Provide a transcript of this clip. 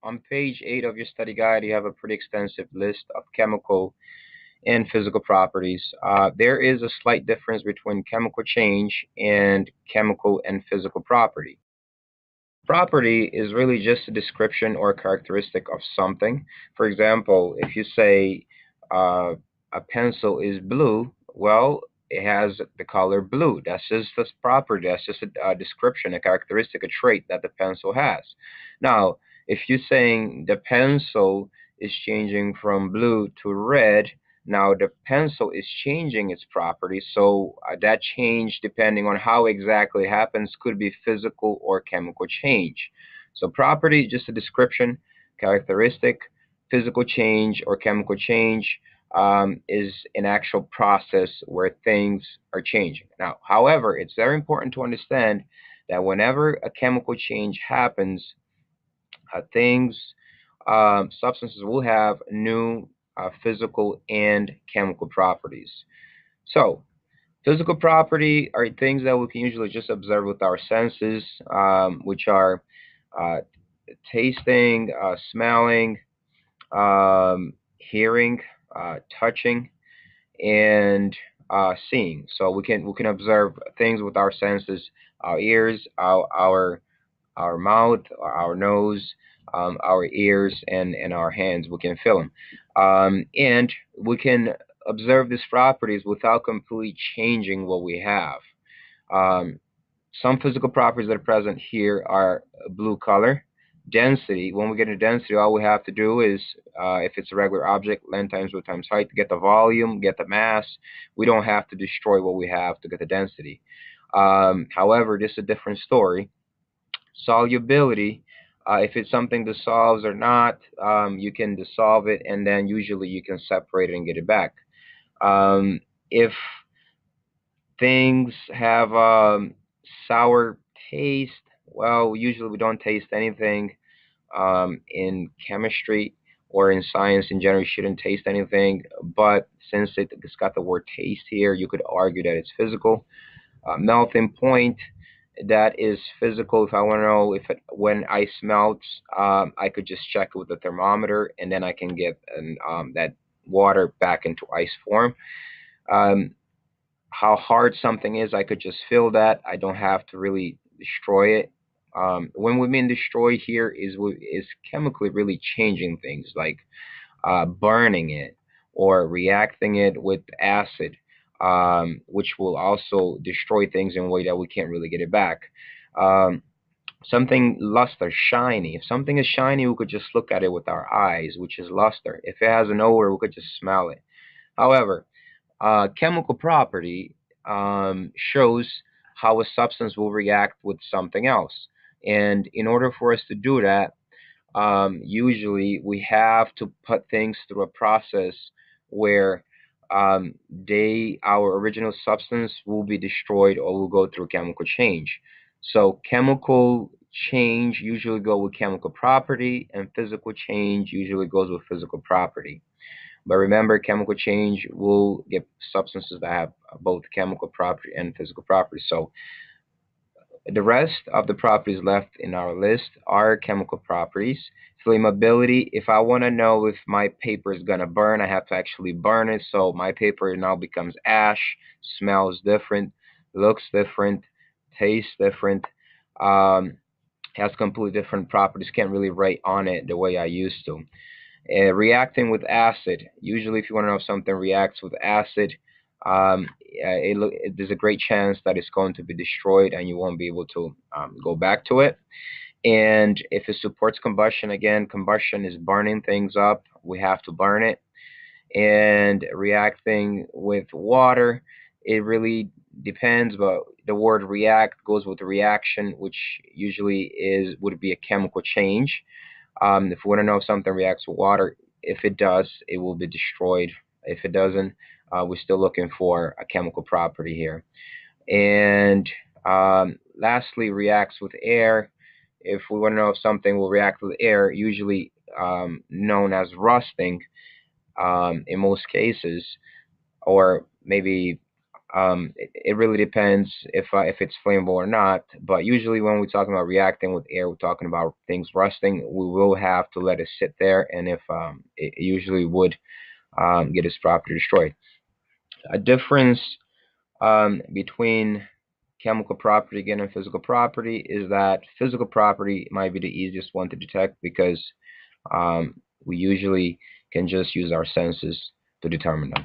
On page 8 of your study guide, you have a pretty extensive list of chemical and physical properties. There is a slight difference between chemical change and chemical and physical property. Property is really just a description or characteristic of something. For example, if you say a pencil is blue, well, it has the color blue. That's just this property. That's just a description, a characteristic, a trait that the pencil has. Now, if you're saying the pencil is changing from blue to red, now the pencil is changing its properties, so that change, depending on how exactly it happens, could be physical or chemical change. So property, just a description, characteristic, physical change or chemical change is an actual process where things are changing. Now, however, it's very important to understand that whenever a chemical change happens, things, substances will have new physical and chemical properties. So, physical property are things that we can usually just observe with our senses, which are uh, tasting, smelling, hearing, touching, and seeing. So we can observe things with our senses, our ears, our mouth, our nose, our ears, and our hands. We can feel them. And we can observe these properties without completely changing what we have. Um, some physical properties that are present here are blue color, density. When we get into density, all we have to do is, if it's a regular object, length times width times height, to get the volume, get the mass. We don't have to destroy what we have to get the density. However, this is a different story. Solubility, if it's something dissolves or not, you can dissolve it, and then usually you can separate it and get it back. If things have sour taste, well, usually we don't taste anything. In chemistry or in science in general, you shouldn't taste anything. But since it's got the word taste here, you could argue that it's physical. Melting point, that is physical. If I want to know if when ice melts, I could just check it with the thermometer, and then I can get that water back into ice form. Um, how hard something is, I could just feel that. I don't have to really destroy it. When we mean destroy here is chemically really changing things, like burning it or reacting it with acid, which will also destroy things in a way that we can't really get it back. Um, Something luster, shiny. If something is shiny, we could just look at it with our eyes, which is luster. If it has an odor, we could just smell it. However, chemical property shows how a substance will react with something else. And in order for us to do that, usually we have to put things through a process where our original substance will be destroyed or will go through chemical change. So chemical change usually go with chemical property, and physical change usually goes with physical property. But remember, chemical change will get substances that have both chemical property and physical property. So the rest of the properties left in our list are chemical properties. Flammability, if I want to know if my paper is going to burn, I have to actually burn it. So my paper now becomes ash, smells different, looks different, tastes different, has completely different properties. Can't really write on it the way I used to. Reacting with acid. Usually, if you want to know if something reacts with acid, there's a great chance that it's going to be destroyed and you won't be able to go back to it. And if it supports combustion, again, combustion is burning things up. We have to burn it. And reacting with water, it really depends, but the word react goes with reaction, which usually would be a chemical change. If we want to know if something reacts with water, if it does, it will be destroyed. If it doesn't, we're still looking for a chemical property here. And lastly, reacts with air. If we want to know if something will react with air, usually known as rusting in most cases, or maybe It really depends if it's flammable or not. But usually when we're talking about reacting with air, we're talking about things rusting. We will have to let it sit there, and if it usually would get its property destroyed. A difference between chemical property again and physical property is that physical property might be the easiest one to detect because we usually can just use our senses to determine them.